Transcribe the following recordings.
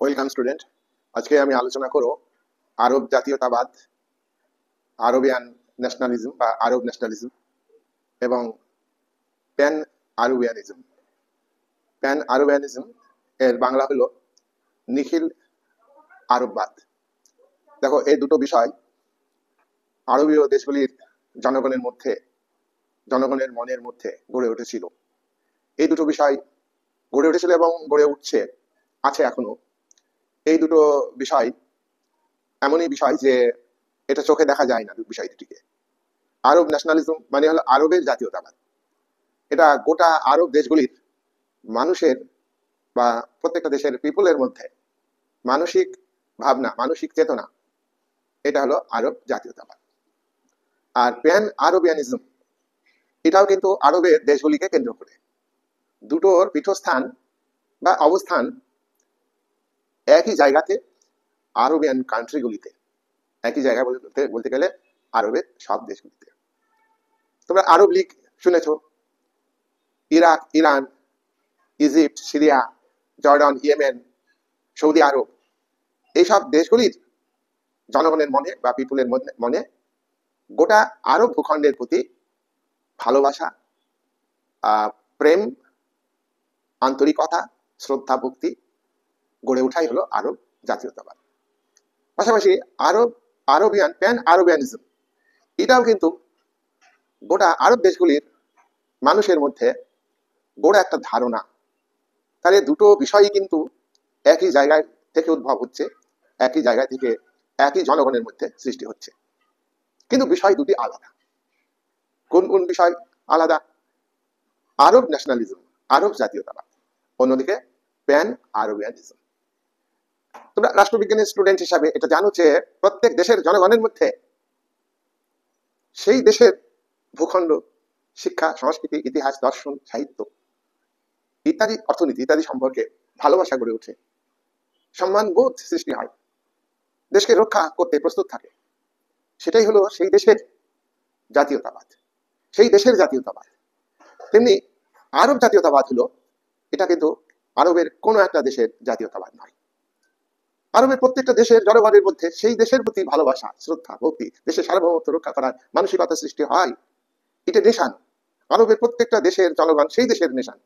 Welcome student. আজকে আমি আলোচনা করব আরব জাতীয়তাবাদ, আরবিয়ান ন্যাশনালিজম বা আরব ন্যাশনালিজম এবং প্যান আরবিয়ানিজম। প্যান আরবিয়ানিজম এর বাংলা হলো নিখিল আরববাদ। দেখো, এই দুটো বিষয় আরবীয় দেশগুলির জনগণের মনের মধ্যে গড়ে উঠেছিল। এই দুটো বিষয় গড়ে উঠেছিল এবং গড়ে উঠছে, আছে এখনো। এই দুটো বিষয় এমনই বিষয় যে এটা চোখে দেখা যায় না বিষয় দুটিকে। আরব ন্যাশনালিজম মানে হলো আরবের জাতীয়তাবাদ। এটা গোটা আরব দেশগুলির মানুষের বা প্রত্যেকটা দেশের পিপলের মধ্যে মানসিক ভাবনা, মানসিক চেতনা, এটা হলো আরব জাতীয়তাবাদ। আর প্যান আরবিয়ানিজম এটাও কিন্তু আরবের দেশগুলিকে কেন্দ্র করে। দুটোর পীঠস্থান বা অবস্থান একই জায়গাতে, আরবিয়ান কান্ট্রিগুলিতে, একই জায়গায় বলতে গেলে আরবের সব দেশগুলিতে। তোমরা আরব লীগ শুনেছ, Iraq, Iran, Egypt, Syria, Jordan, Yemen, Saudi Arab, এইসব দেশগুলির জনগণের মনে বা পিপুলের মনে গোটা আরব ভূখণ্ডের প্রতি ভালোবাসা, প্রেম, আন্তরিকতা, শ্রদ্ধা, ভক্তি গড়ে ওঠাই হলো আরব জাতীয়তাবাদ। পাশাপাশি প্যান আরবিয়ানিজম এটাও কিন্তু গোটা আরব দেশগুলির মানুষের মধ্যে গড়ে একটা ধারণা। তাহলে দুটো বিষয়ই কিন্তু একই জায়গায় থেকে উদ্ভব হচ্ছে, একই জায়গায় থেকে একই জনগণের মধ্যে সৃষ্টি হচ্ছে, কিন্তু বিষয় দুটি আলাদা। কোন কোন বিষয় আলাদা? আরব ন্যাশনালিজম, আরব জাতীয়তাবাদ, অন্যদিকে প্যান আরবিয়ানিজম। তোমরা রাষ্ট্রবিজ্ঞানের স্টুডেন্ট হিসাবে এটা জানো যে প্রত্যেক দেশের জনগণের মধ্যে সেই দেশের ভূখণ্ড, শিক্ষা, সংস্কৃতি, ইতিহাস, দর্শন, সাহিত্য ইত্যাদি, অর্থনীতি ইত্যাদি সম্পর্কে ভালোবাসা গড়ে ওঠে, সম্মানবোধ সৃষ্টি হয়, দেশকে রক্ষা করতে প্রস্তুত থাকে। সেটাই হলো সেই দেশের জাতীয়তাবাদ, সেই দেশের জাতীয়তাবাদ। তেমনি আরব জাতীয়তাবাদ হলো, এটা কিন্তু আরবের কোনো একটা দেশের জাতীয়তাবাদ নয়। আরবের প্রত্যেকটা দেশের জনগণের মধ্যে সেই দেশের প্রতি ভালোবাসা, শ্রদ্ধা, ভক্তি, দেশের সার্বভৌমত্ব রক্ষা করার মানসিকতা সৃষ্টি হয়। এটা নেশান। আরবের প্রত্যেকটা দেশের জনগণ সেই দেশের নেশান,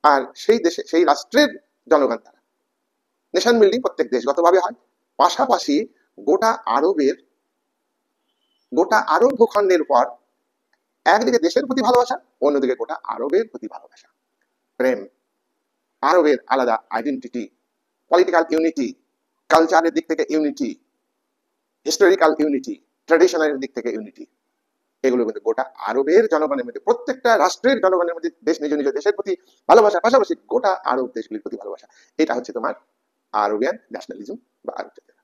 আর সেই দেশে সেই রাষ্ট্রের জনগণ তারা। নেশান বিল্ডিং প্রত্যেক দেশগতভাবে হয়। পাশাপাশি গোটা আরব ভূখণ্ডের উপর একদিকে দেশের প্রতি ভালোবাসা, অন্যদিকে গোটা আরবের প্রতি ভালোবাসা, প্রেম। আরবের আলাদা আইডেন্টিটি, পলিটিক্যাল ইউনিটি, কালচারের দিক থেকে ইউনিটি, হিস্টোরিক্যাল ইউনিটি, ট্র্যাডিশনাল দিক থেকে ইউনিটি, এগুলো কিন্তু গোটা আরবের জনগণের মধ্যে, প্রত্যেকটা রাষ্ট্রের জনগণের মধ্যে দেশ নিজ নিজ দেশের প্রতি ভালোবাসা, পাশাপাশি গোটা আরব দেশগুলির প্রতি ভালোবাসা। এটা হচ্ছে তোমার আরবিয়ান ন্যাশনালিজম বা আরব জাতীয়তা।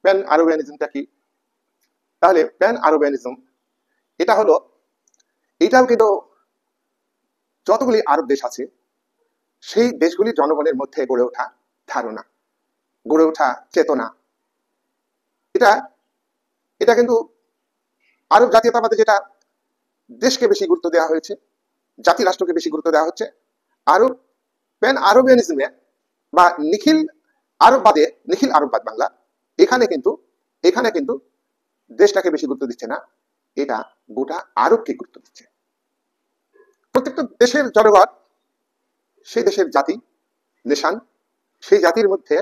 প্যান আরবিয়ানিজমটা কি? তাহলে প্যান আরবিয়ানিজম এটা হলো, এটাও কিন্তু যতগুলি আরব দেশ আছে সেই দেশগুলির জনগণের মধ্যে গড়ে ওঠা ধারণা, গড়ে ওঠা চেতনা। এটা কিন্তু আরব জাতীয়তাবাদে যেটা দেশকে বেশি গুরুত্ব দেওয়া হয়েছে, জাতি রাষ্ট্রকে বেশি গুরুত্ব দেওয়া হচ্ছে, আরব প্যান আরবিয়ানিজমে বা নিখিল আরববাদ বাংলা, এখানে কিন্তু দেশটাকে বেশি গুরুত্ব দিচ্ছে না, এটা গোটা আরবকে গুরুত্ব দিচ্ছে। প্রত্যেকটা দেশের জনগণ সেই দেশের জাতি, নেশান, সেই জাতির মধ্যে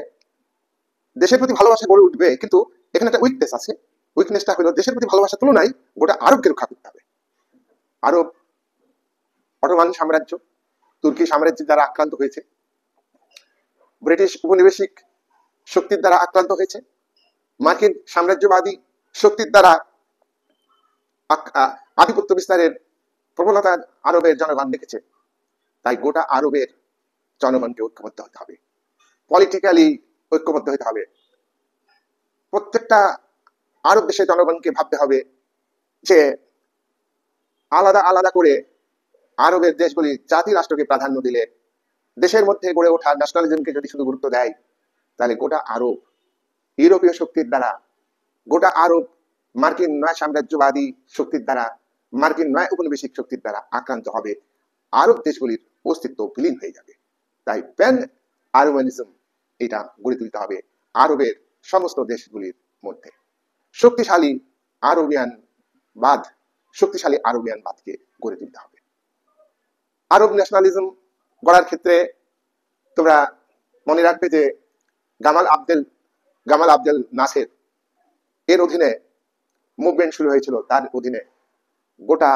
দেশের প্রতি ভালোবাসা গড়ে উঠবে, কিন্তু এখানে একটা উইকনেস আছে। উইকনেসটা হলো দেশের প্রতি ভালোবাসার তুলনায় গোটা আরবকে রক্ষা করতে হবে। আরব অটোমান সাম্রাজ্য, তুর্কি সাম্রাজ্যের দ্বারা আক্রান্ত হয়েছে, ব্রিটিশ উপনিবেশিক শক্তির দ্বারা আক্রান্ত হয়েছে, মার্কিন সাম্রাজ্যবাদী শক্তির দ্বারা আধিপত্য বিস্তারের প্রবণতা আরবের জনগণ দেখেছে। তাই গোটা আরবের জনগণকে ঐক্যবদ্ধ হতে হবে, পলিটিক্যালি ঐক্যবদ্ধ হতে হবে। প্রত্যেকটা আরব দেশের জনগণকে ভাবতে হবে যে আলাদা আলাদা করে আরবের দেশগুলি জাতি রাষ্ট্রকে প্রাধান্য দিলে, দেশের মধ্যে গড়ে ওঠা ন্যাশনালিজমকে যদি শুধু গুরুত্ব দেয়, তাহলে গোটা আরব ইউরোপীয় শক্তির দ্বারা, গোটা আরব মার্কিন নয় সাম্রাজ্যবাদী শক্তির দ্বারা, মার্কিন নয় উপনিবেশিক শক্তির দ্বারা আক্রান্ত হবে, আরব দেশগুলির অস্তিত্ব বিলীন হয়ে যাবে। তাই প্যান আরবিয়ানিজম এটা গড়ে তুলতে হবে আরবের সমস্ত দেশগুলির মধ্যে। শক্তিশালী আরবিয়ানবাদ, শক্তিশালী আরবিয়ানবাদকে গড়ে তুলতে হবে। আরব ন্যাশনালিজম গড়ার ক্ষেত্রে তোমরা মনে রাখবে যে গামাল আবদেল নাসের এর অধীনে মুভমেন্ট শুরু হয়েছিল। তার অধীনে গোটা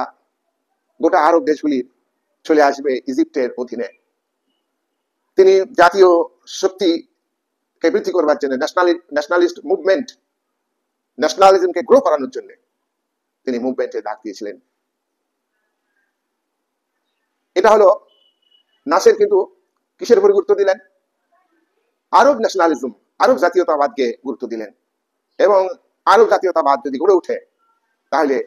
গোটা আরব দেশগুলি চলে আসবে ইজিপ্টের অধীনে। তিনি জাতীয় শক্তিকে বৃদ্ধি করবার জন্য, ন্যাশনালিস্ট মুভমেন্ট, ন্যাশনালিজমকে গ্রো করানোর জন্য তিনি মুভমেন্টে ডাক দিয়েছিলেন। এটা হলো নাসের কিন্তু কিসের উপর গুরুত্ব দিলেন? আরব ন্যাশনালিজম, আরব জাতীয়তাবাদকে গুরুত্ব দিলেন। এবং আরব জাতীয়তাবাদ যদি গড়ে ওঠে তাহলে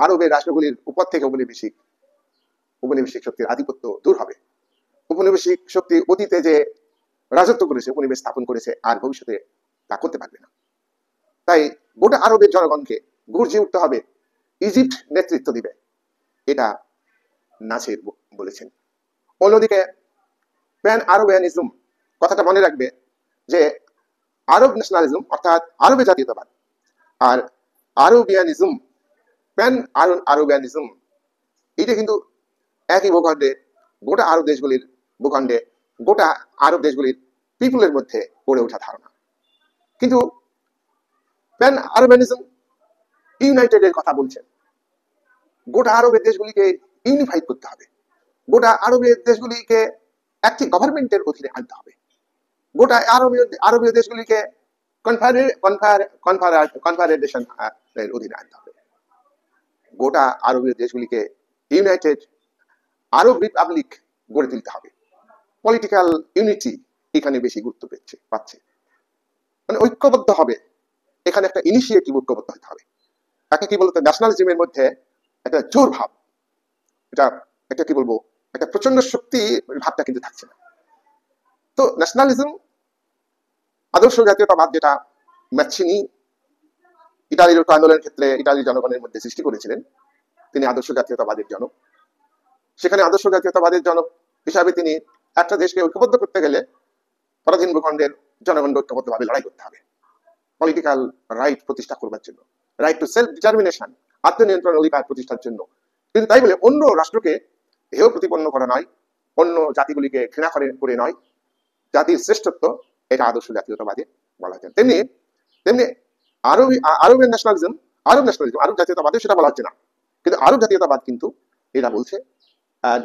আরবের রাষ্ট্রগুলির উপর থেকে উপনিবেশিক শক্তির আধিপত্য দূর হবে। উপনিবেশিক শক্তি অতীতে যে রাজত্ব করেছে, উপনিবেশ স্থাপন করেছে, আর ভবিষ্যতে তা করতে পারবে না। তাই গোটা আরবের জনগণকে গর্জে উঠতে হবে, ইজিপ্ট নেতৃত্ব দিবে, এটা নাসির বলেছেন। অন্যদিকে প্যান আরবিয়ানিজম, কথাটা মনে রাখবে যে আরব ন্যাশনালিজম অর্থাৎ আরবে জাতীয়তাবাদ আর আরবিয়ানিজম, প্যান আরবিয়ানিজম, এটা কিন্তু একই ভূখণ্ডে, গোটা আরব দেশগুলির ভূখণ্ডে, গোটা আরব দেশগুলির পিপুলের মধ্যে গড়ে ওঠা ধারণা। কিন্তু প্যান আরবিয়ানিজম ইউনাইটেড এর কথা বলছেন। গোটা আরবের দেশগুলিকে ইউনিফাইড করতে হবে, গোটা আরবের দেশগুলিকে একটি গভর্নমেন্টের অধীনে আনতে হবে, গোটা আরবীয় দেশগুলিকে কনফেডারেশন এর অধীনে আনতে হবে, গোটা আরবীয় দেশগুলিকে ইউনাইটেড আরব রিপাবলিক গড়ে তুলতে হবে। পলিটিক্যাল ইউনিটি এখানে বেশি গুরুত্ব পাচ্ছে, মানে ঐক্যবদ্ধ হবে, এখানে একটা ইনিশিয়েটিভ ঐক্যবদ্ধ হতে হবে। তাকে কি বলতো, ন্যাশনালিজমের মধ্যে একটা জোর ভাব, এটা কি বলবো, একটা প্রচন্ড শক্তি ভাবটা কিন্তু থাকছে না। তো ন্যাশনালিজম, আদর্শ জাতীয়তাবাদ, যেটা ম্যাচিনি ইতালির আন্দোলনের ক্ষেত্রে ইতালির জনগণের মধ্যে সৃষ্টি করেছিলেন, তিনি আদর্শ জাতীয়তাবাদের জনক। সেখানে আদর্শ জাতীয়তাবাদের জনক হিসাবে তিনি একটা দেশকে ঐক্যবদ্ধ করতে গেলে পরাধীন ভূখণ্ডের জনগণকে ঐক্যবদ্ধভাবে লড়াই করতে হবে পলিটিক্যাল রাইট প্রতিষ্ঠা করবার জন্য, রাইট টু সেলফ ডিটারমিনেশন, আত্মনিয়ন্ত্রণ অধিকার প্রতিষ্ঠার জন্য। কিন্তু তাই বলে অন্য রাষ্ট্রকে হেয় প্রতিপন্ন করা নয়, অন্য জাতিগুলিকে ঘৃণা করে নয়, জাতির শ্রেষ্ঠত্ব, এটা আদর্শ জাতীয়তাবাদে বলা যায়। তেমনি তেমনি আরবের ন্যাশনালিজম, আরব জাতীয়তাবাদে সেটা বলা হচ্ছে না, কিন্তু আরব জাতীয়তাবাদ কিন্তু এটা বলছে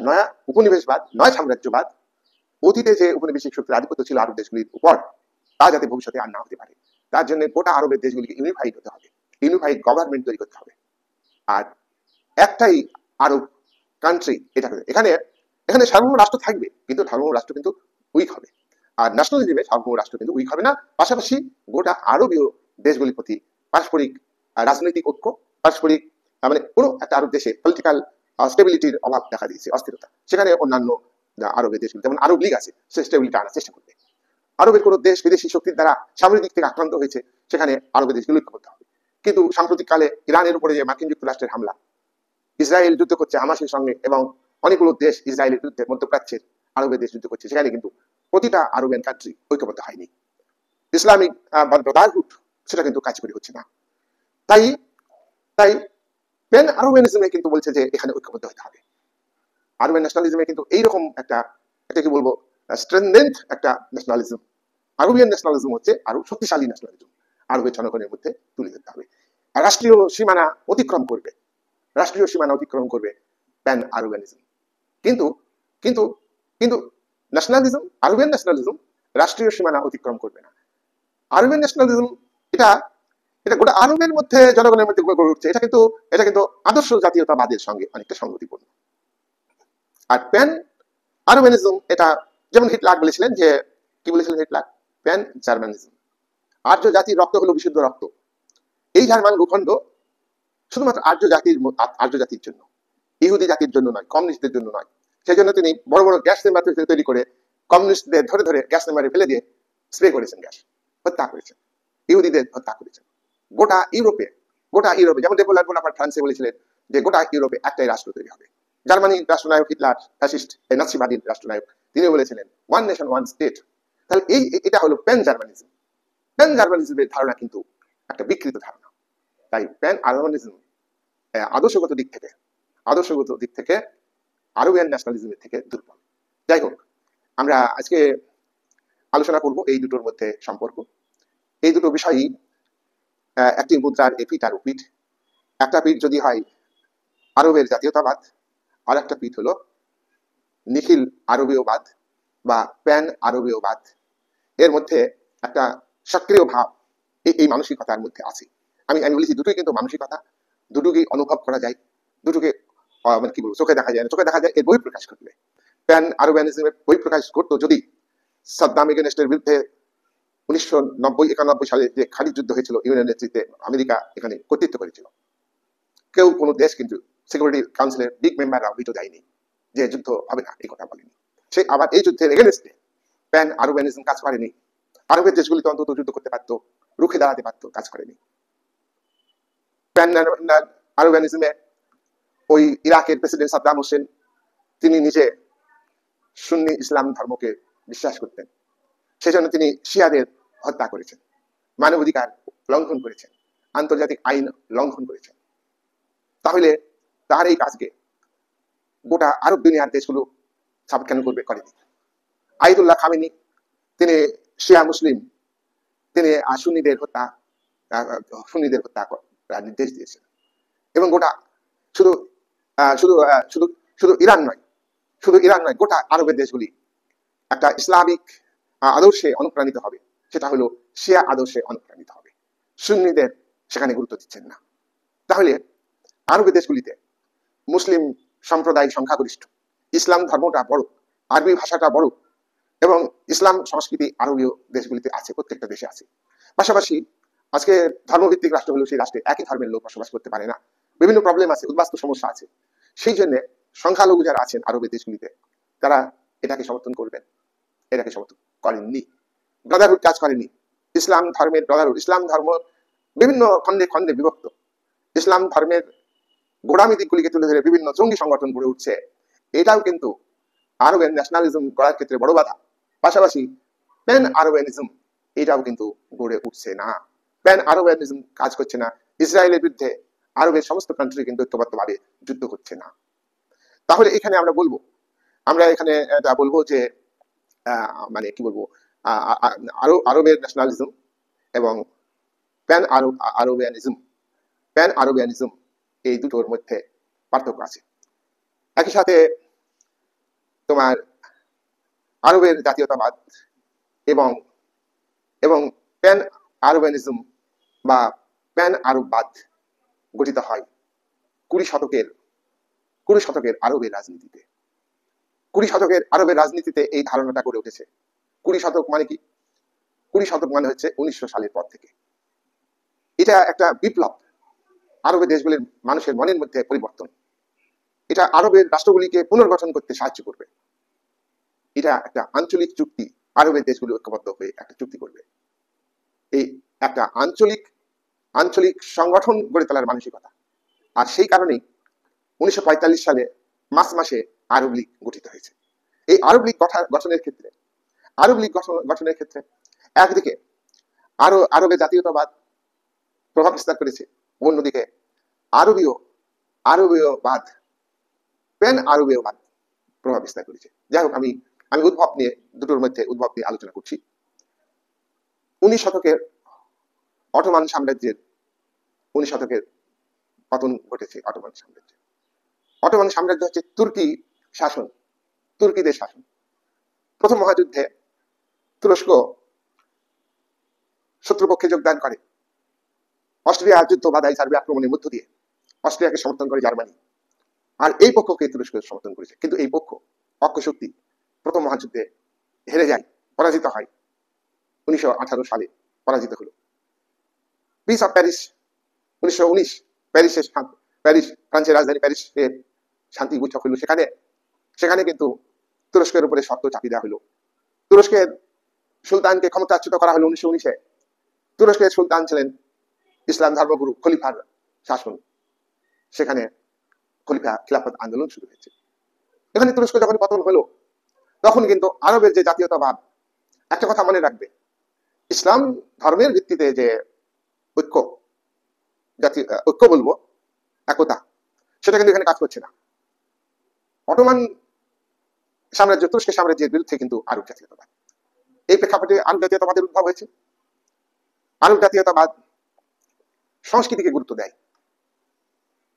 নয়া উপনিবেশবাদ, নয় সাম্রাজ্যবাদ, অতীতে যে উপনিবেশিক শক্তির আধিপত্য ছিল আরব দেশগুলির উপর, তা যাতে ভবিষ্যতে আর না হতে পারে, তার জন্য গোটা আরবের দেশগুলিকে ইউনিফাইড হতে হবে, ইউনিফাইড গভর্নমেন্ট তৈরি করতে হবে। আর একটাই আরব কান্ট্রি, এটা এখানে সার্বভৌম রাষ্ট্র থাকবে, কিন্তু সার্বভৌম রাষ্ট্র কিন্তু উইক হবে। আর ন্যাশনালিজমে সার্বভৌম রাষ্ট্র কিন্তু উইক হবে না, পাশাপাশি গোটা আরবীয় দেশগুলির প্রতি পারস্পরিক রাজনৈতিক ঐক্য, পারস্পরিক মানে কোনো একটা আরব দেশে পলিটিক্যাল স্টেবিলিটির অভাব দেখা দিয়েছে, অস্থিরতা, সেখানে অন্যান্য আরবের দেশগুলি যেমন আরব লীগ আছে, সে স্টেবিলিটি আনার চেষ্টা করবে। আরবের কোনো দেশ বিদেশি শক্তির দ্বারা সামরিক দিক থেকে আক্রান্ত হয়েছে, সেখানে আরবের দেশগুলো ঐক্য করতে হবে। কিন্তু সাম্প্রতিক কালে ইরানের উপরে যে মার্কিন যুক্তরাষ্ট্রের হামলা, ইসরায়েল যুদ্ধ করছে হামাসের সঙ্গে, এবং অনেকগুলো দেশ ইসরায়েলের বিরুদ্ধে, মধ্যপ্রাচ্যের আরবের দেশ যুদ্ধ করছে, সেখানে কিন্তু প্রতিটা আরবিয়ান কান্ট্রি ঐক্যবদ্ধ হয়নি। ইসলামিক ব্রাদারহুড সেটা কিন্তু কার্যকরী হচ্ছে না। তাই তাই প্যান আরবিয়ানিজমে কিন্তু বলছে যে এখানে ঐক্যবদ্ধ হতে হবে। আরবিয়ান ন্যাশনালিজমে কিন্তু এইরকম একটা কি বলবো, স্ট্রেংথ একটা ন্যাশনালিজম। আরবিয়ান ন্যাশনালিজম হচ্ছে আরো শক্তিশালী ন্যাশনালিজম, আরবের জনগণের মধ্যে তুলে ধরতে হবে। রাষ্ট্রীয় সীমানা অতিক্রম করবে প্যান আরবিয়ানিজম। কিন্তু কিন্তু কিন্তু ন্যাশনালিজম, আরবিয়ান ন্যাশনালিজম রাষ্ট্রীয় সীমানা অতিক্রম করবে না। আরবিয়ান ন্যাশনালিজম এটা গোটা আরবের মধ্যে, জনগণের মধ্যে গড়ে উঠছে, এটা কিন্তু আদর্শ জাতীয়তাবাদের সঙ্গে অনেকটা সংগতিপূর্ণ। আর প্যান আরবিয়ানিজম, এটা যেমন হিটলার বলেছিলেন, যে কি বলেছিলেন হিটলার, প্যান জার্মানিজম, আর্য জাতির রক্ত হলো বিশুদ্ধ রক্ত। এই জার্মান ভূখণ্ড শুধুমাত্র আর্য জাতির জন্য, ইহুদি জাতির জন্য নয়, কমিউনিস্টদের জন্য নয়। সেই জন্য তিনি বড় বড় গ্যাস চেম্বার তৈরি করে কমিউনিস্টদের ধরে গ্যাস চেম্বারে ফেলে দিয়ে স্প্রে করেছেন, গ্যাস হত্যা করেছেন, ইহুদিদের হত্যা করেছেন। গোটা ইউরোপে যেমন বোনাপার্ট ফ্রান্সে বলেছিলেন যে গোটা ইউরোপে একটাই রাষ্ট্র তৈরি হবে। জার্মানির রাষ্ট্রনায়ক হিটলার, ফ্যাসিস্ট নাৎসিবাদী রাষ্ট্রনায়ক, তিনি বলেছিলেন ওয়ান নেশন ওয়ান স্টেট, তাহলে এটা হলো প্যান জার্মানিজম। প্যান জার্মানিজমের ধারণা কিন্তু একটা বিকৃত ধারণা। তাই প্যান আরবানিজম আদর্শগত দিক থেকে আরবিয়ান ন্যাশনালিজমের থেকে দুর্বল। যাই হোক, আমরা আজকে আলোচনা করব এই দুটোর মধ্যে সম্পর্ক। এই দুটো বিষয়ই একটি মুদ্রার এপিঠ আর ওপিঠ। একটা পিঠ যদি হয় আরবের জাতীয়তাবাদ, আর একটা পিঠ হলো নিখিল আরবীয়বাদ বা প্যান আরবীয়বাদ। এর মধ্যে একটা সক্রিয় ভাব এই মানসিকতার মধ্যে আছে। আমি বলেছি দুটোই কিন্তু মানসিকতা, দুটোকেই অনুভব করা যায়, দুটোকে মানে কি বলবো, চোখে দেখা যায় না, চোখে দেখা যায় এর বহিঃপ্রকাশ ঘটবে। প্যান আরবানিজমের বহিঃপ্রকাশ ঘটতো যদি সাদ্দাম এগেনস্টের বিরুদ্ধে 1990-91 সালে যে খালিদ যুদ্ধ হয়েছিল, ইউএনের নেতৃত্বে আমেরিকা এখানে কর্তৃত্ব করেছিল। কেউ কোনো দেশ কিন্তু সিকিউরিটি কাউন্সিলের বিগ মেম্বাররা ভিটো দেয়নি যে যুদ্ধ হবে না, এই কথা বলেনি। সে আবার এই যুদ্ধের এগেনস্টে প্যান আরবানিজম কাজ করেনি। আরবের দেশগুলিতে অন্তত যুদ্ধ করতে পারতো, রুখে দাঁড়াতে পারতো, কাজ করেনি। প্যান আরবানিজমে ওই ইরাকের প্রেসিডেন্ট সাদ্দাম হোসেন তিনি নিজে সুন্নি ইসলাম ধর্মকে বিশ্বাস করতেন, সেজন্য তিনি শিয়াদের হত্যা করেছেন, মানবাধিকার লঙ্ঘন করেছেন, আন্তর্জাতিক আইন লঙ্ঘন করেছেন। তাহলে তার এই কাজকে গোটা আরব দুনিয়ার দেশগুলো সাবধান করবে, করেনি। আইদুল্লাহ খামেনি তিনি শিয়া মুসলিম, তিনি সুন্নিদের হত্যা নির্দেশ দিয়েছেন। এবং গোটা শুধু শুধু শুধু শুধু ইরান নয়, গোটা আরবের দেশগুলি একটা ইসলামিক আদর্শে অনুপ্রাণিত হবে, সেটা হলো শিয়া আদর্শে অনুপ্রাণিত হবে। সুন্নিদের সেখানে গুরুত্ব দিচ্ছেন না। তাহলে আরবের দেশগুলিতে মুসলিম সম্প্রদায় সংখ্যাগরিষ্ঠ, ইসলাম ধর্মটা বড়, আরবি ভাষাটা বড়, এবং ইসলাম সংস্কৃতি আরবীয় দেশগুলিতে আছে, প্রত্যেকটা দেশে আছে। পাশাপাশি আজকে ধর্মভিত্তিক রাষ্ট্র হলেও সেই রাষ্ট্রে একই ধর্মের লোক বসবাস করতে পারে না, বিভিন্ন প্রবলেম আছে, উদ্বাস্তু সমস্যা আছে। সেই জন্য সংখ্যালঘু যারা আছেন আরবের দেশগুলিতে, তারা এটাকে সমর্থন করবেন, এটাকে সমর্থন করেননি। ব্রাদারহুড কাজ করেনি। ইসলাম ধর্মের ব্রাদারহুড, ইসলাম ধর্ম বিভিন্ন খণ্ডে খণ্ডে বিভক্ত, ইসলাম ধর্মের গোড়ামি দিকগুলিকে তুলে ধরে বিভিন্ন জঙ্গি সংগঠন গড়ে উঠছে। এটাও কিন্তু আরবের ন্যাশনালিজম গড়ার ক্ষেত্রে বড় বাধা। পাশাপাশি প্যান আরবানিজম এটাও কিন্তু গড়ে উঠছে না, প্যান আরবানিজম কাজ করছে না। ইসরায়েলের বিরুদ্ধে আরবের সমস্ত কান্ট্রি কিন্তু ঐক্যবদ্ধভাবে যুদ্ধ করছে না। তাহলে এখানে আমরা এখানে এটা বলবো যে মানে কি বলবো, আরবের ন্যাশনালিজম এবং প্যান আরবিয়ানিজম এই দুটোর মধ্যে পার্থক্য আছে। একই সাথে তোমার আরবের জাতীয়তাবাদ এবং এবং প্যান আরবানিজম বা প্যান আরববাদ গঠিত হয় 20 শতকের আরবের রাজনীতিতে। 20 শতকের আরবের রাজনীতিতে এই ধারণাটা গড়ে উঠেছে। 20 শতক মানে কি? 20 শতক মানে হচ্ছে 1900 সালের পর থেকে। এটা একটা বিপ্লব, আরবের দেশগুলির মানুষের মনের মধ্যে পরিবর্তন। এটা আরবের রাষ্ট্রগুলিকে পুনর্গঠন করতে সাহায্য করবে। এটা একটা আঞ্চলিক চুক্তি, আরবের দেশগুলি ঐক্যবদ্ধ হয়ে একটা চুক্তি করবে। এই একটা আঞ্চলিক সংগঠন গড়ে তোলার মানসিকতা। আর সেই কারণেই 1945 সালে মার্চ মাসে আরব লীগ গঠিত হয়েছে। এই আরব লীগ গঠনের ক্ষেত্রে একদিকে আরবের জাতীয়তাবাদ প্রভাব বিস্তার করেছে, অন্যদিকে আরবীয়বাদ প্যান আরবীয়বাদ প্রভাব বিস্তার করেছে। যাই হোক, আমি দুটোর মধ্যে উদ্ভব নিয়ে আলোচনা করছি। 19 শতকের অটোমান সাম্রাজ্যের পতন ঘটেছে। অটোমান সাম্রাজ্য হচ্ছে তুর্কিদের শাসন। প্রথম মহাযুদ্ধে তুরস্ক শত্রুপক্ষে যোগদান করে। অস্ট্রিয়া যুদ্ধ বাধায় সার্বিয়া আক্রমণের মধ্য দিয়ে অস্ট্রিয়াকে সমর্থন করে জার্মানি, আর এই পক্ষকে তুরস্ক সমর্থন করেছে। কিন্তু এই পক্ষ অক্ষ শক্তি প্রথম মহাযুদ্ধে হেরে যায়, পরাজিত হয়। 1918 সালে পরাজিত হলো। পিস অফ প্যারিস 1919, প্যারিস ফ্রান্সের রাজধানী প্যারিসে শান্তি বৈঠক হলো। সেখানে কিন্তু তুরস্কের উপরে শর্ত চাপিয়ে দেওয়া হলো। তুরস্কের সুলতানকে ক্ষমতাচ্যুত করা হলো 1919-এ। তুরস্কের সুলতান ছিলেন ইসলাম ধর্মগুরু খলিফার শাসন। সেখানে খিলাফত আন্দোলন শুরু হয়েছে। এখানে তুরস্ক যখন পতন হলো, তখন কিন্তু আরবের যে জাতীয়তাবাদ, একটা কথা মনে রাখবে, ইসলাম ধর্মের ভিত্তিতে যে ঐক্য, জাতি ঐক্য বলবো, একতা, সেটা কিন্তু এখানে কাজ করছে না। অটোমান সাম্রাজ্য, তুরস্কের সাম্রাজ্যের বিরুদ্ধে কিন্তু আরব জাতীয়তাবাদ, এই প্রেক্ষাপটে আরব জাতীয়তাবাদের উদ্ভব হয়েছে। আরব জাতীয়তাবাদ সংস্কৃতিকে গুরুত্ব দেয়।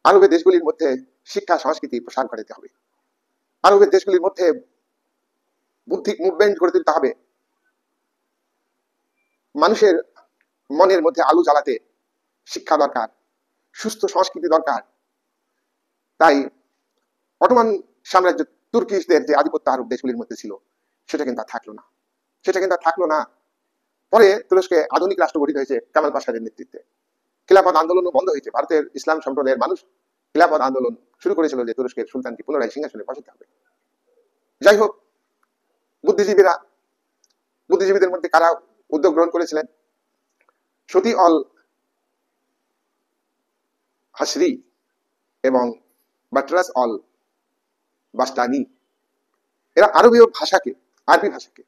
আরবের দেশগুলির মধ্যে শিক্ষা সংস্কৃতি প্রসার ঘটাতে হবে, আরবের দেশগুলির মধ্যে বুদ্ধি মুভমেন্ট গড়ে তুলতে হবে, মানুষের মনের মধ্যে আলো জ্বালাতে শিক্ষা দরকার, সুস্থ সংস্কৃতি দরকার। তাই অটোমান সাম্রাজ্য, তুর্কিশদের যে আধিপত্য আরব দেশগুলির মধ্যে ছিল, সেটা কিন্তু আর থাকলো না, সেটা কিন্তু আর থাকলো না। পরে তুরস্কে আধুনিক রাষ্ট্র গঠিত হয়েছে কামাল পাশার নেতৃত্বে। খিলাফত আন্দোলনও বন্ধ হয়েছে। ভারতের ইসলাম সম্প্রদায়ের মানুষ খিলাফত আন্দোলন শুরু করেছিল যে তুরস্কের সুলতানকে পুনরায় সিংহাসনে বসাতে হবে। যাই হোক, বুদ্ধিজীবীদের মধ্যে কারা উদ্যোগ গ্রহণ করেছিলেন? সতি অল হাসরি এবং বাটরাস অল বাস্তানি, এরা আরবীয় ভাষাকে, আরবি ভাষাকে,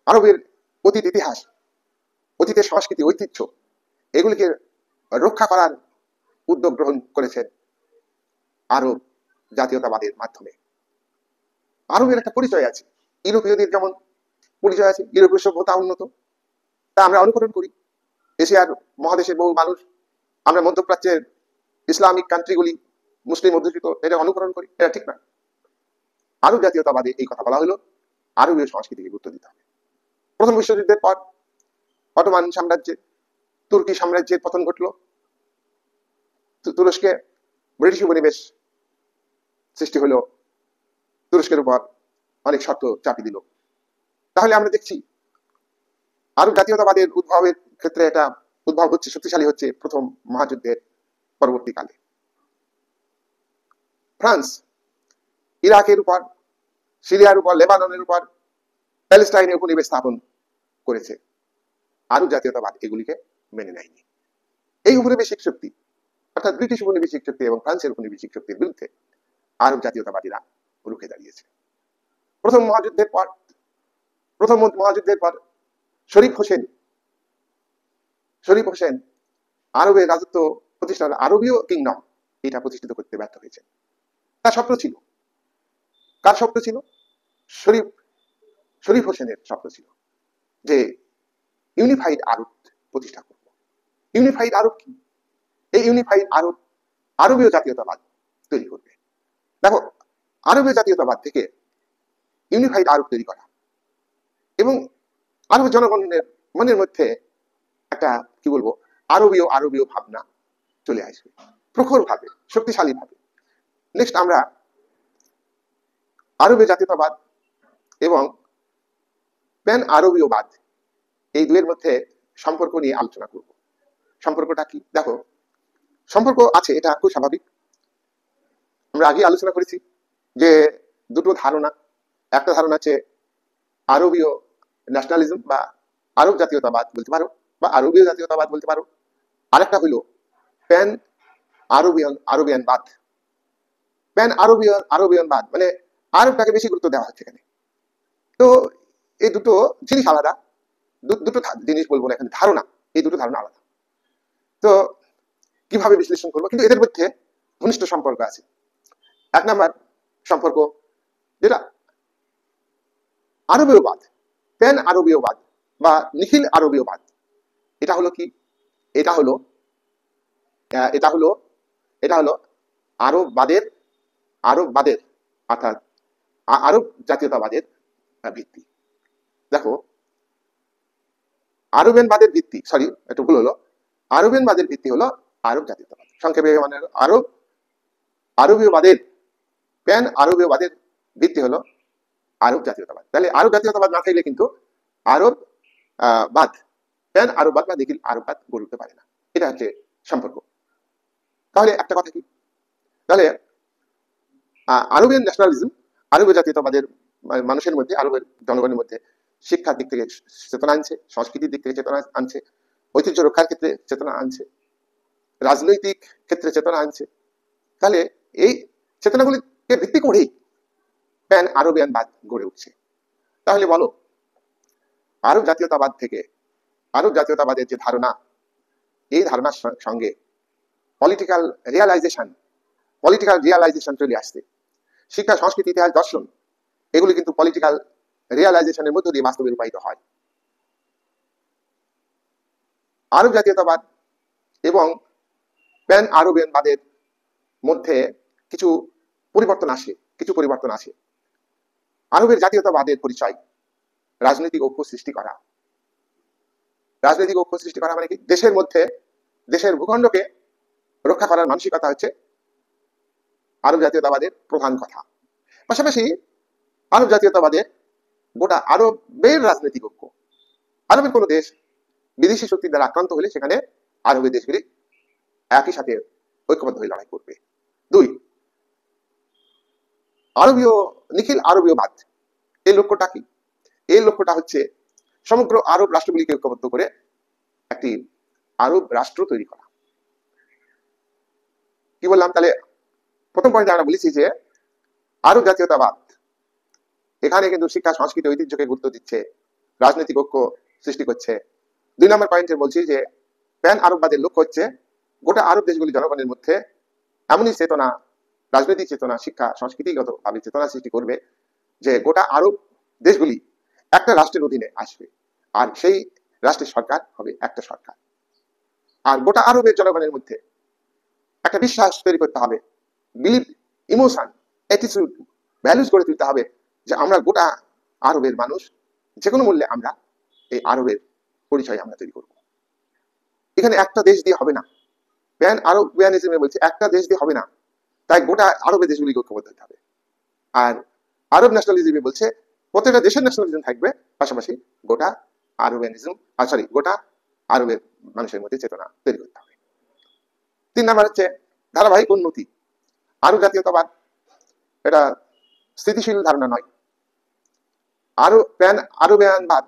আরবের অতীত ইতিহাস, অতীতের সংস্কৃতি ঐতিহ্য, এগুলিকে রক্ষা করার উদ্যোগ গ্রহণ করেছেন আরব জাতীয়তাবাদের মাধ্যমে। আরবের একটা পরিচয় আছে, ইউরোপীয়দের যেমন পরিচয় আছে, ইউরোপীয় সভ্যতা উন্নত, তা আমরা অনুকরণ করি। এশিয়ার মহাদেশের বহু মানুষ, আমরা মধ্যপ্রাচ্যের ইসলামিক কান্ট্রিগুলি মুসলিম অধ্যুষিত, এটা অনুকরণ করি, এটা ঠিক না। আরব জাতীয়তাবাদে এই কথা বলা হলো, আরবীয় সংস্কৃতিকে গুরুত্ব দিতে হবে। প্রথম বিশ্বযুদ্ধের পর অটোমান সাম্রাজ্যে, তুর্কি সাম্রাজ্যের পতন ঘটল, তুরস্কে ব্রিটিশ উপনিবেশ সৃষ্টি হলো, তুরস্কের উপর অনেক শর্ত চাপিয়ে দিল। তাহলে আমরা দেখছি আরব জাতীয়তাবাদের উদ্ভবের ক্ষেত্রে এটা উদ্ভব হচ্ছে, শক্তিশালী হচ্ছে প্রথম মহাযুদ্ধের পরবর্তীকালে। ফ্রান্স ইরাকের উপর, সিরিয়ার উপর, লেবাননের উপর, প্যালেস্টাইনের উপনিবেশ স্থাপন করেছে। আরব জাতীয়তাবাদ এগুলিকে মেনে নেয়নি। এই উপনিবেশিক শক্তি, অর্থাৎ ব্রিটিশ উপনিবেশিক শক্তি এবং ফ্রান্সের উপনিবেশিক শক্তির বিরুদ্ধে আরব জাতীয়তাবাদীরা রুখে দাঁড়িয়েছে। প্রথম মহাযুদ্ধের পর শরীফ হোসেন আরবের রাজত্ব প্রতিষ্ঠা, আরবীয় কিংডম, এটা প্রতিষ্ঠিত করতে ব্যর্থ হয়েছে। তার স্বপ্ন ছিল, কার স্বপ্ন ছিল? শরীফ হোসেনের স্বপ্ন ছিল যে ইউনিফাইড আরব প্রতিষ্ঠা করব। ইউনিফাইড আরব কি? এই ইউনিফাইড আরব আরবীয় জাতীয়তাবাদ তৈরি করবে। দেখো, আরবীয় জাতীয়তাবাদ থেকে ইউনিফাইড আরব তৈরি করা এবং আরব জনগণের মনের মধ্যে একটা কি বলবো, আরবীয় ভাবনা চলে আসবে প্রখর ভাবে, শক্তিশালী ভাবে। নেক্সট আমরা আরবীয় জাতীয়তাবাদ এবং প্যান আরবীয়বাদ, এই দুয়ের মধ্যে সম্পর্ক নিয়ে আলোচনা করব। সম্পর্কটা কি? দেখো, সম্পর্ক আছে, এটা খুব স্বাভাবিক। আমরা আগে আলোচনা করেছি যে দুটো ধারণা, একটা ধারণা আছে আরবীয় ন্যাশনালিজম বা আরব জাতীয়তাবাদ বলতে পারো, বা আরবীয় জাতীয়তাবাদ বলতে পারো। আরেকটা হলো প্যান আরবিয়ানবাদ। প্যান আরবিয়ানবাদ মানে আরবটাকে বেশি গুরুত্ব দেওয়া হচ্ছে এখানে। তো এই দুটো জিনিস আলাদা, দুটো জিনিস বলবো না এখানে, ধারণা, এই দুটো ধারণা আলাদা। তো কিভাবে বিশ্লেষণ করবো? কিন্তু এদের মধ্যে ঘনিষ্ঠ সম্পর্ক আছে। এক নাম্বার সম্পর্ক যেটা আরবীয়বাদ, প্যান আরবীয়বাদ বা নিখিল আরবীয়বাদ, এটা হলো কি? এটা হলো আরববাদের অর্থাৎ আরব জাতীয়তাবাদের ভিত্তি। দেখো, আরবিয়ানবাদের ভিত্তি, সরি একটু ভুল হলো, আরবিয়ানবাদের ভিত্তি হলো আরব জাতীয়তাবাদ। সংক্ষেপে মানে আরবীয়বাদের, প্যান আরবীয়বাদের ভিত্তি হলো আরব জাতীয়তাবাদ। তাহলে আরব জাতীয়তাবাদ না থাকলে কিন্তু আরব বাদ, প্যান আরববাদ বা নিখিল আরববাদ গড়ে উঠতে পারে না। এটা হচ্ছে সম্পর্ক। তাহলে একটা কথা কি, তাহলে আরবিয়ান ন্যাশনালিজম আরবীয় জাতীয়তাবাদের মানুষের মধ্যে, আরবের জনগণের মধ্যে শিক্ষার দিক থেকে চেতনা আনছে, সংস্কৃতির দিক থেকে চেতনা আনছে, ঐতিহ্য রক্ষার ক্ষেত্রে চেতনা আনছে, রাজনৈতিক ক্ষেত্রে চেতনা আনছে। তাহলে এই চেতনাগুলিকে ভিত্তি করেই প্যান আরবিয়ানবাদ গড়ে উঠছে। তাহলে বলো, আরব জাতীয়তাবাদ থেকে আরব জাতীয়তাবাদের যে ধারণা, এই ধারণার সঙ্গে পলিটিক্যাল রিয়ালাইজেশন চলে আসছে। শিক্ষা, সংস্কৃতি, ইতিহাস, দর্শন এগুলি কিন্তু পলিটিক্যাল রিয়ালাইজেশনের মধ্য দিয়ে বাস্তবে রূপায়িত হয়। আরব জাতীয়তাবাদ এবং প্যান আরবিয়ানবাদের মধ্যে কিছু পরিবর্তন আসে। আরবের জাতীয়তাবাদের পরিচয় রাজনৈতিক ঐক্য সৃষ্টি করা। রাজনৈতিক ঐক্য সৃষ্টি করা মানে কি? দেশের মধ্যে দেশের ভূখণ্ডকে রক্ষা করার মানসিকতা হচ্ছে আরব জাতীয়তাবাদের প্রধান কথা। পাশাপাশি আরব জাতীয়তাবাদের গোটা আরবের রাজনৈতিক ঐক্য। আরবের কোনো দেশ বিদেশি শক্তির দ্বারা আক্রান্ত হলে সেখানে আরবের দেশগুলি একই সাথে ঐক্যবদ্ধ হয়ে লড়াই করবে। 2, নিখিল আরবীয়বাদ। এই লক্ষ্যটা কি? এই লক্ষ্যটা হচ্ছে সমগ্র আরব রাষ্ট্রগুলিকে ঐক্যবদ্ধ করে একটি আরব রাষ্ট্র তৈরি করা। কি বললাম তাহলে? প্রথম পয়েন্টে আমরা বলেছি যে আরব জাতীয়তাবাদ এখানে কিন্তু শিক্ষা, সংস্কৃতি, ঐতিহ্যকে গুরুত্ব দিচ্ছে, রাজনৈতিক ঐক্য সৃষ্টি করছে। 2 নম্বর পয়েন্টে বলছি যে প্যান আরববাদের লক্ষ্য হচ্ছে গোটা আরব দেশগুলি জনগণের মধ্যে এমনই চেতনা, রাজনৈতিক চেতনা, শিক্ষা, সংস্কৃতিগত ভাবে চেতনা সৃষ্টি করবে যে গোটা আরব দেশগুলি একটা রাষ্ট্রের অধীনে আসবে, আর সেই রাষ্ট্রের সরকার হবে একটা সরকার। আর গোটা আরবের জনগণের মধ্যে একটা বিশ্বাস তৈরি করতে হবে, বিলিভ, ইমোশন, অ্যাটিটিউড, ভ্যালুস গড়ে তুলতে হবে যে আমরা গোটা আরবের মানুষ, যে কোনো মূল্যে আমরা এই আরবের পরিচয় আমরা তৈরি করব। এখানে একটা দেশ দিয়ে হবে না। প্যান আরবিয়ানিজমে বলছে একটা দেশ দিয়ে হবে না, তাই গোটা আরবের দেশগুলিকে ঐক্যবদ্ধ হতে হবে। আর আরব ন্যাশনালিজমে বলছে প্রত্যেকটা দেশের ন্যাশনালিজম থাকবে, পাশাপাশি গোটা গোটা আরবের মানুষের মধ্যে চেতনা তৈরি করতে হবে। 3 নাম্বার হচ্ছে ধারাবাহিক উন্নতি। আরব জাতীয়তাবাদ এটা স্থিতিশীল ধারণা নয়। প্যান আরবিয়ানবাদ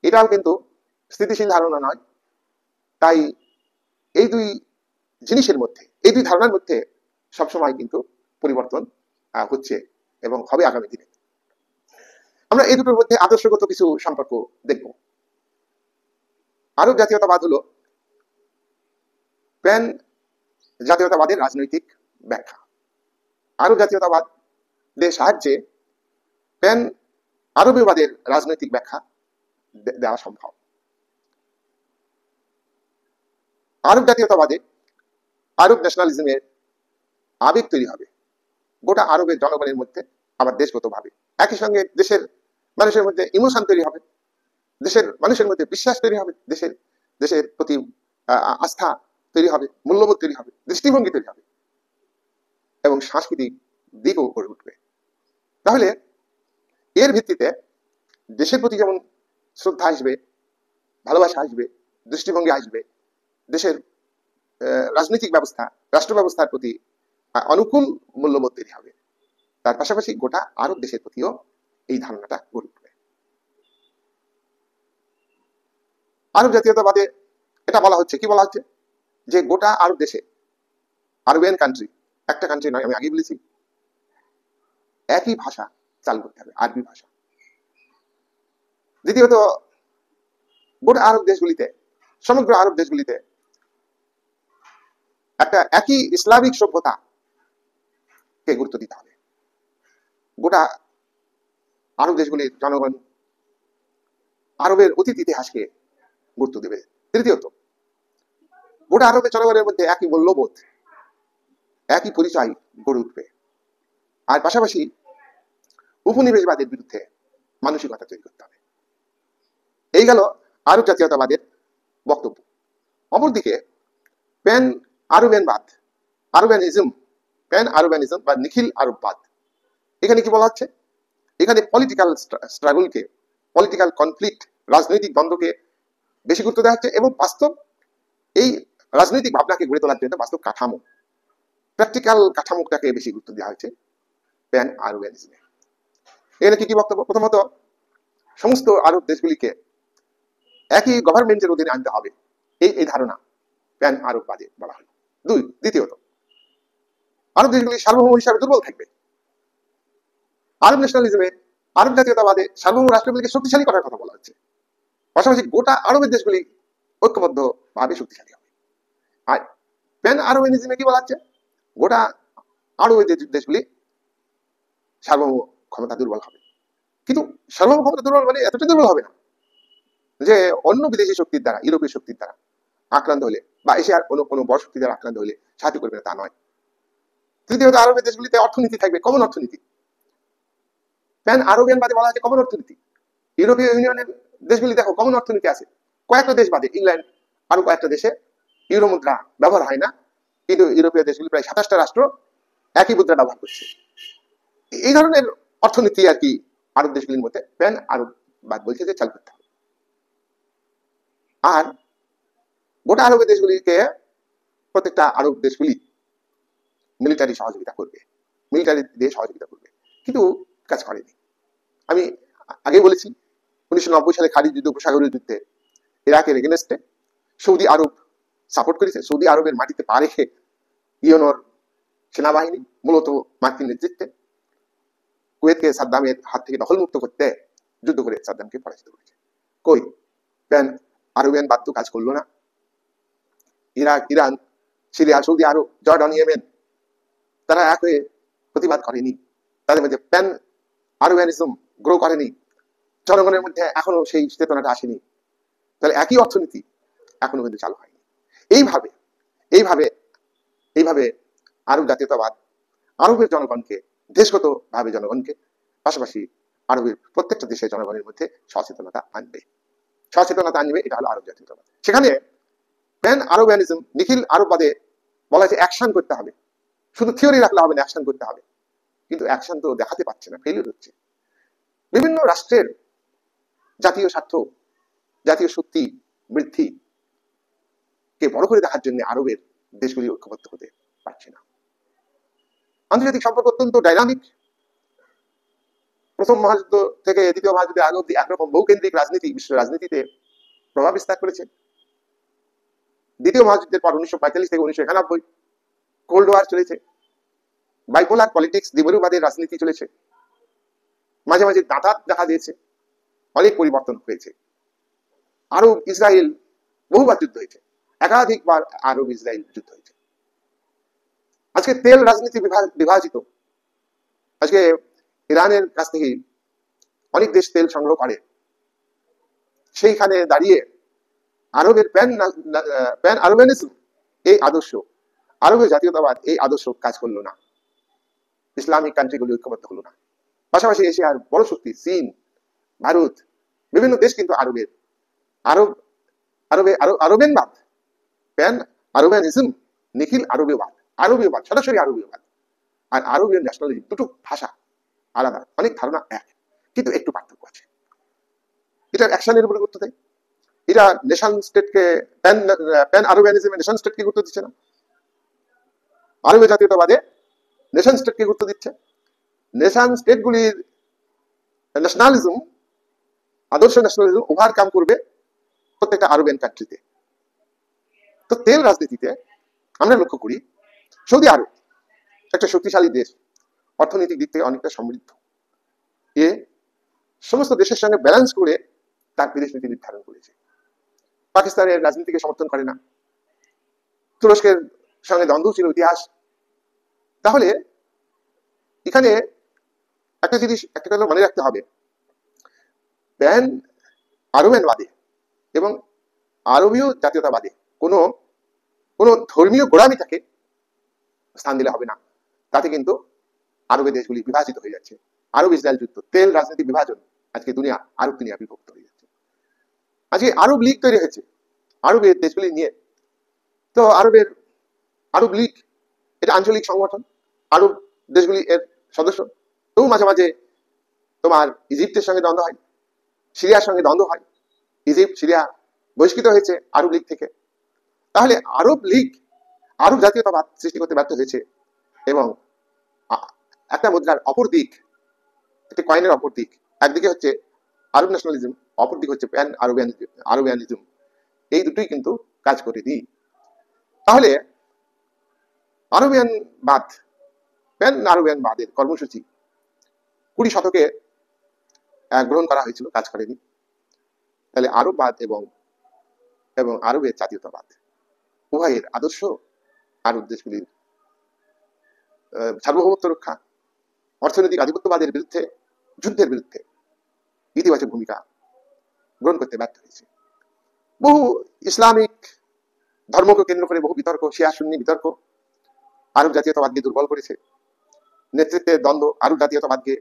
এটাও কিন্তু স্থিতিশীল ধারণা নয়। তাই এই দুই জিনিসের মধ্যে, এই দুই ধারণার মধ্যে সবসময় কিন্তু পরিবর্তন হচ্ছে এবং হবে আগামী দিনে। আমরা এই দুটোর মধ্যে আদর্শগত কিছু সম্পর্ক দেখব। আরব জাতীয়তাবাদ হলো প্যান জাতীয়তাবাদের রাজনৈতিক ব্যাখ্যা। আরব জাতীয়তাবাদের সাহায্যে প্যান আরবীয়বাদের রাজনৈতিক ব্যাখ্যা দেওয়া সম্ভব। আরব জাতীয়তাবাদে আরব ন্যাশনালিজমের আবেগ তৈরি হবে গোটা আরবের জনগণের মধ্যে, আবার দেশগতভাবে একই সঙ্গে দেশের মানুষের মধ্যে ইমোশন তৈরি হবে, দেশের মানুষের মধ্যে বিশ্বাস তৈরি হবে, দেশের প্রতি আস্থা তৈরি হবে, মূল্যবোধ তৈরি হবে, দৃষ্টিভঙ্গি তৈরি হবে এবং সাংস্কৃতিক দিকও গড়ে উঠবে। তাহলে এর ভিত্তিতে দেশের প্রতি যেমন শ্রদ্ধা আসবে, ভালোবাসা আসবে, দৃষ্টিভঙ্গি আসবে, দেশের রাজনৈতিক ব্যবস্থা, রাষ্ট্র ব্যবস্থার প্রতি অনুকূল মূল্যবোধ তৈরি হবে। তার পাশাপাশি গোটা আরব দেশের প্রতিও এই ধারণাটা গড়ে উঠবে। আরব জাতীয়তাবাদে এটা বলা হচ্ছে, কি বলা হচ্ছে যে গোটা আরব দেশে, আরবিয়ান কান্ট্রি, একটা কান্ট্রি নয়, আমি আগে বলেছি, একই ভাষা চালু করতে হবে, আরবি ভাষা। দ্বিতীয়ত গোটা আরব দেশগুলিতে, সমগ্র আরব দেশগুলিতে একটা একই ইসলামিক সভ্যতা কে গুরুত্ব দিতে হবে। গোটা আরব দেশগুলির জনগণ আরবের অতীত ইতিহাসকে গুরুত্ব দেবে। তৃতীয়ত গোটা আরবের জনগণের মধ্যে একই মূল্যবোধ, একই পরিচয় গড়ে উঠবে। আর পাশাপাশি উপনিবেশবাদের বিরুদ্ধে মানসিকতা তৈরি করতে হবে। এই গেল আরব জাতীয়তাবাদের বক্তব্য। অপরদিকে প্যান আরবিয়ানবাদ, প্যান আরবিয়ানিজম বা নিখিল আরববাদ, এখানে কি বলা হচ্ছে? এখানে পলিটিক্যাল স্ট্রাগলকে, পলিটিক্যাল কনফ্লিক্ট, রাজনৈতিক দ্বন্দ্বকে বেশি গুরুত্ব দেওয়া হচ্ছে এবং বাস্তব এই রাজনৈতিক ভাবনাকে গড়ে তোলার জন্য বাস্তব কাঠামো, প্র্যাকটিক্যাল কাঠামোটাকে বেশি গুরুত্ব দেওয়া হয়েছে প্যান আরবিয়ানিজমে। এখানে কি কি বক্তব্য? প্রথমত সমস্ত আরব দেশগুলিকে একই গভর্নমেন্টের অধীনে আনতে হবে, এই ধারণা প্যান আরববাদে বলা হয়। দ্বিতীয়ত আরব দেশগুলি সার্বভৌম হিসাবে দুর্বল থাকবে। আরব ন্যাশনালিজমে, আরব জাতীয়তাবাদে সার্বভৌম রাষ্ট্রগুলিকে শক্তিশালী করার কথা বলা হচ্ছে। পাশাপাশি গোটা আরবের দেশগুলি ঐক্যবদ্ধ ভাবে শক্তিশালী হবে। আর প্যান আরবেনিজমে কি বলা হচ্ছে, গোটা আরবের দেশগুলি সার্বভৌম ক্ষমতা দুর্বল হবে। কিন্তু সার্বভৌম ক্ষমতা দুর্বল মানে এতটা দুর্বল হবে না যে অন্য বিদেশি শক্তির দ্বারা, ইউরোপীয় শক্তির দ্বারা আক্রান্ত হলে বা এশিয়ার কোনো বড় শক্তি দ্বারা আক্রান্ত হলে সাহায্য করবে না তা নয়। তৃতীয়ত আরবের দেশগুলিতে অর্থনীতি থাকবে কমন অর্থনীতি। প্যান আরবিয়ান বাদে বলা হচ্ছে কমন অর্থনীতি। ইউরোপীয় ইউনিয়নের দেশগুলি দেখো কমন অর্থনীতি আছে, কয়েকটা দেশ বাদে ইংল্যান্ড আরো কয়েকটা দেশে ইউরো মুদ্রা ব্যবহার হয় না, কিন্তু ইউরোপীয় দেশগুলি প্রায় 27টা রাষ্ট্র একই মুদ্রা ব্যবহার করছে। এই ধরনের অর্থনীতি আর কি আরব দেশগুলির মধ্যে প্যান আরব বাদ বলছে যে চালু করতে হবে। আর গোটা আরবের দেশগুলিকে প্রত্যেকটা আরব দেশগুলি মিলিটারি সহযোগিতা করবে, মিলিটারি দিয়ে সহযোগিতা করবে, কিন্তু কাজ করেনি। আমি আগে বলেছি 1990 সালে খালিদ যুদ্ধ, উপসাগরীয় যুদ্ধে ইরাকের এগেনস্টে সৌদি আরব সাপোর্ট করেছে। সৌদি আরবের মাটিতে পা রেখে ইয়নোর সেনাবাহিনী মূলত মার্কিন নেতৃত্বে কুয়েতকে সাদ্দামের হাত থেকে দখলমুক্ত করতে যুদ্ধ করে সাদ্দামকে পরাজিত করেছে। কই প্যান আরবিয়ান বাদ তো কাজ করলো না। ইরাক, ইরান, সিরিয়া, সৌদি আরব, জর্ডান, ইয়েমেন তারা এক হয়ে প্রতিবাদ করেনি, তাদের মধ্যে প্যান আরবিয়ানিজম গ্রো করেনি, জনগণের মধ্যে এখনো সেই চেতনাটা আসেনি। তাহলে একই অর্থনীতি এখনো কিন্তু চালু হয়নি। এইভাবে এইভাবে এইভাবে আরব জাতীয়তাবাদ আরবের জনগণকে, দেশগত ভাবে জনগণকে, পাশাপাশি আরবের প্রত্যেকটা দেশের জনগণের মধ্যে সচেতনতা আনবে। সচেতনতা আনবে, এটা হলো আরব জাতীয়তাবাদ। সেখানে প্যান আরবিয়ানিজম, নিখিল আরববাদে বলা হয়েছে অ্যাকশন করতে হবে, শুধু থিওরি রাখলে হবে না, অ্যাকশন করতে হবে। কিন্তু অ্যাকশন তো দেখাতে পারছে না, ফেলিওর হচ্ছে। বিভিন্ন রাষ্ট্রের জাতীয় স্বার্থ, জাতীয় শক্তি বৃদ্ধি কে বড় করে দেখার জন্য আরবের দেশগুলি ঐক্যবদ্ধ হতে পারছে না। আন্তর্জাতিক সম্পর্ক অত্যন্ত ডাইনামিক। প্রথম মহাযুদ্ধ থেকে দ্বিতীয় মহাযুদ্ধের আগে অব্দি একরকম বহুকেন্দ্রিক রাজনীতি বিশ্ব রাজনীতিতে প্রভাব বিস্তার করেছে। দ্বিতীয় মহাযুদ্ধের পর 1945 থেকে 1991 কোল্ড ওয়ার চলেছে, বাইপোলার পলিটিক্স, দ্বিমুখবাদের রাজনীতি চলেছে, মাঝে মাঝে দাঁতাত দেখা দিয়েছে, অনেক পরিবর্তন হয়েছে। আরব ইসরায়েল বহুবার যুদ্ধ হয়েছে, একাধিকবার আরব ইসরায়েল যুদ্ধ হয়েছে। আজকে তেল রাজনীতি বিভাজিত। আজকে ইরানের কাছ থেকে অনেক দেশ তেল সংগ্রহ করে, সেইখানে দাঁড়িয়ে আরবের প্যান আরবিয়ানিজম এই আদর্শ, আরবের জাতীয়তাবাদ এই আদর্শ কাজ করলো না, ইসলামিক কান্ট্রিগুলি ঐক্যবদ্ধ হলো না। পাশাপাশি এশিয়ার বড় শক্তি চীন, ভারত, বিভিন্ন দেশ কিন্তু আরবের আরবেনবাদ, প্যান আরবিয়ানিজম, নিখিল আরবীয়বাদ, আরবীয়বাদ সরাসরি আরবীয়বাদ আর আরবিয়ান ন্যাশনালিজম, দুটো ভাষা আলাদা, অনেক ধারণা এক, কিন্তু একটু পার্থক্য আছে। এটা অ্যাকশনের উপরে গুরুত্ব দেয়। এটা নেশন স্টেটকে, প্যান আরবিয়ানিজমে নেশন স্টেটকে গুরুত্ব দিচ্ছে না, আরবীয় জাতীয়তাবাদে নেশন স্টেটকে গুরুত্ব দিচ্ছে। নেশন স্টেটগুলির ন্যাশনালিজম, আদর্শ ন্যাশনালিজম ওভারকাম করবে প্রত্যেকটা আরবিয়ান কান্ট্রিতে। তো তেল রাজনীতিতে আমরা লক্ষ্য করি সৌদি আরব একটা শক্তিশালী দেশ, অর্থনৈতিক দিক থেকে অনেকটা সমৃদ্ধ, এ সমস্ত দেশের সঙ্গে ব্যালেন্স করে তার বিদেশ নীতি নির্ধারণ করেছে। পাকিস্তানের রাজনীতিকে সমর্থন করে না, তুরস্কের সঙ্গে দ্বন্দ্ব ছিল ইতিহাস। তাহলে এখানে একটা জিনিস, একটা কথা মনে রাখতে হবে, প্যান আরবিয়ানবাদে এবং আরবীয় জাতীয়তাবাদে কোনো ধর্মীয় গোড়ামিটাকে স্থান দিলে হবে না। তাতে কিন্তু আরবের দেশগুলি বিভাজিত হয়ে যাচ্ছে। আরব ইসরায়েল যুদ্ধ, তেল রাজনীতি বিভাজন, আজকে দুনিয়া, আরব দুনিয়া বিভক্ত হয়ে যাচ্ছে। আজকে আরব লীগ তৈরি হয়েছে আরবের দেশগুলি নিয়ে। তো আরব লীগ এটা আঞ্চলিক সংগঠন, আরব দেশগুলি এর সদস্য। তবু মাঝে মাঝে তোমার ইজিপ্টের সঙ্গে দ্বন্দ্ব হয়, সিরিয়ার সঙ্গে দ্বন্দ্ব হয়, ইজিপ্ট সিরিয়া বহিষ্কৃত হয়েছে আরব লীগ থেকে। তাহলে আরব লীগ আরব জাতীয়তাবাদ সৃষ্টি করতে ব্যর্থ হয়েছে এবং একটা মুদ্রার অপর দিক, একটি কয়েনের অপর দিক, একদিকে হচ্ছে আরব ন্যাশনালিজম, অপর দিকে হচ্ছে প্যান আরবিয়ানিজম, এই দুটোই কিন্তু কাজ করে দিই। তাহলে আরবিয়ানবাদ, প্যান আরবিয়ানবাদের কর্মসূচি 20 শতকে গ্রহণ করা হয়েছিল, কাজ করেনি। তাহলে আরববাদ এবং এবং আরবের জাতীয়তাবাদ উভয়ের আদর্শ আরব দেশগুলির সার্বভৌমত্ব রক্ষা, অর্থনৈতিক আধিপত্যবাদের বিরুদ্ধে, যুদ্ধের বিরুদ্ধে ইতিবাচক ভূমিকা গ্রহণ করতে ব্যর্থ হয়েছে। বহু ইসলামিক ধর্মকে কেন্দ্র করে বহু বিতর্ক, শিয়া সুন্নি বিতর্ক আরব জাতীয়তাবাদকে দুর্বল করেছে। নেতৃত্বের দ্বন্দ্ব আরব জাতীয়তাবাদকে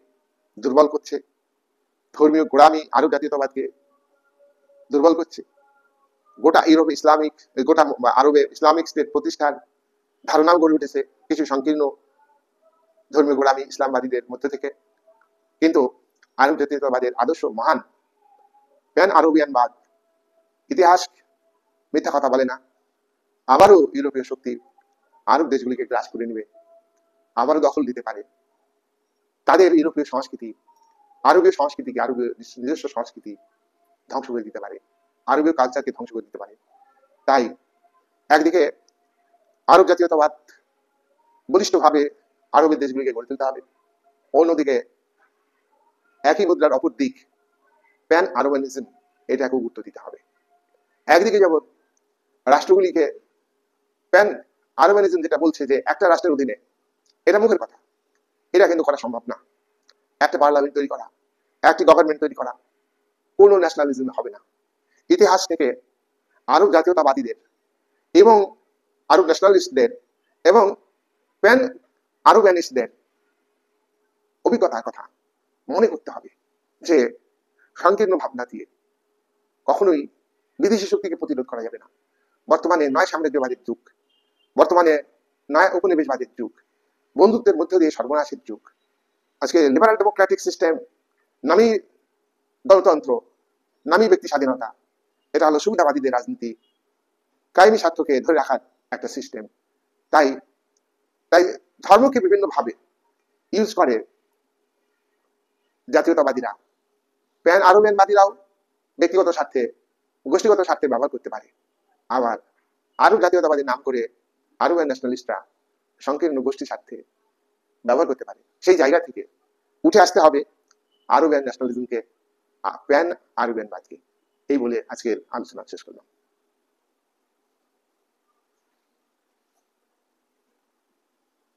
দুর্বল করছে। ধর্মীয় গোড়ামি আরব জাতীয়তাবাদকে দুর্বল করছে। গোটা ইউরোপে ইসলামিক, গোটা আরবে ইসলামিক স্টেট প্রতিষ্ঠার ধারণাও গড়ে উঠেছে কিছু সংকীর্ণ ধর্মীয় গোড়ামি ইসলামবাদীদের মধ্যে থেকে। কিন্তু আরব জাতীয়তাবাদের আদর্শ মহান, প্যান আরবিয়ানবাদ ইতিহাস মিথ্যা কথা বলে না। আবারও ইউরোপীয় শক্তি আরব দেশগুলিকে গ্রাস করে নেবে, আবারও দখল দিতে পারে। তাদের ইউরোপীয় সংস্কৃতি, আরবীয় সংস্কৃতিকে, আরবীয় নিজস্ব সংস্কৃতি ধ্বংস করে দিতে পারে, আরবীয় কালচারকে ধ্বংস করে দিতে পারে। তাই একদিকে আরব জাতীয়তাবাদ বলিষ্ঠভাবে আরবের দেশগুলিকে গড়ে তুলতে হবে, অন্যদিকে একই মুদ্রার অপর দিক প্যান আরবানিজম, এটাকে গুরুত্ব দিতে হবে। একদিকে যেমন রাষ্ট্রগুলিকে প্যান আরবানিজম যেটা বলছে যে একটা রাষ্ট্রের অধীনে, এটা মুখের কথা, এটা কিন্তু করা সম্ভব না। একটা পার্লামেন্ট তৈরি করা, একটি গভর্নমেন্ট তৈরি করা কোনো ন্যাশনালিজম হবে না। ইতিহাস থেকে আরব জাতীয়তাবাদীদের এবং আরব ন্যাশনালিস্টদের এবং প্যান আরবানিস্টদের অভিজ্ঞতার কথা মনে করতে হবে যে সংকীর্ণ ভাবনা দিয়ে কখনোই বিদেশি শক্তিকে প্রতিরোধ করা যাবে না। বর্তমানে নয় সাম্রাজ্যবাদের যুগ, বর্তমানে নয় উপনিবেশবাদের যুগ, বন্ধুত্বের মধ্য দিয়ে সর্বনাশের যুগ। আজকে লিবারাল ডেমোক্রেটিক সিস্টেম, নামী গণতন্ত্র, নামী ব্যক্তি স্বাধীনতা, এটা হলো সুবিধাবাদীদের রাজনীতি, কায়েমি স্বার্থকে ধরে রাখার একটা সিস্টেম। তাই তাই ধর্মকে বিভিন্নভাবে ইউজ করে জাতীয়তাবাদীরা। প্যান আরবিয়ানবাদীরাও ব্যক্তিগত স্বার্থে, গোষ্ঠীগত স্বার্থে ব্যবহার করতে পারে। আবার আরব জাতীয়তাবাদীর নাম করে আরবিয়ান ন্যাশনালিস্টরা সংকীর্ণ গোষ্ঠী স্বার্থে ব্যবহার করতে পারে। সেই জায়গা থেকে উঠে আসতে হবে আরবিয়ান ন্যাশনালিজমকে, প্যান আরবিয়ানবাদকে। এই বলে আজকের আলোচনা শেষ করলাম।